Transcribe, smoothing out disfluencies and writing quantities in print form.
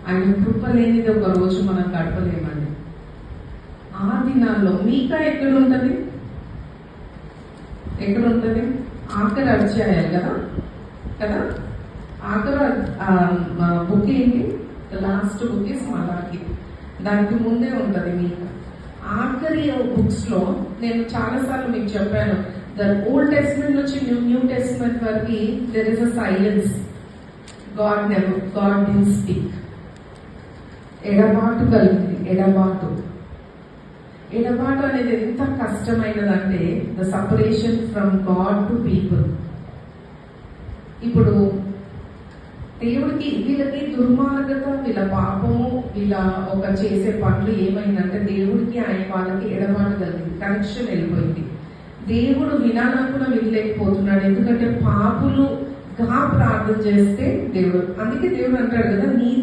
ఆయన కృప లేనిది ఒక రోజు మనం గడపలేమండి. ఆ దినాల్లో మీకా ఎక్కడుంటది? ఆఖరి అధ్యాయాలు కదా. ఆఖరి బుక్ ఏంటి? లాస్ట్ బుక్ ఇస్ మలాకి. దానికి ముందే ఉంటది మీకా. ఆఖరి బుక్స్ లో నేను చాలాసార్లు మీకు చెప్పాను, ద ఓల్డ్ టెస్ట్మెంట్ నుంచి న్యూ టెస్ట్మెంట్ వరకు there is a silence. God did speak. ఎడబాటు కలిగింది. ఎడబాటు అనేది ఎంత కష్టమైనదంటే the separation from God to people. ఇప్పుడు దేవుడికి వీళ్ళకి దుర్మార్గత, వీళ్ళ పాపము, వీళ్ళ ఒక చేసే పనులు ఏమైందంటే దేవుడికి వాళ్ళకి ఎడబాటు కలిగింది, కనెక్షన్ వెళ్ళిపోయింది. దేవుడు వినాలనుకున్న వినలేకపోతున్నాడు. ఎందుకంటే పాపులుగా ప్రార్థన చేస్తే దేవుడు, అందుకే దేవుడు అంటాడు కదా, నీతి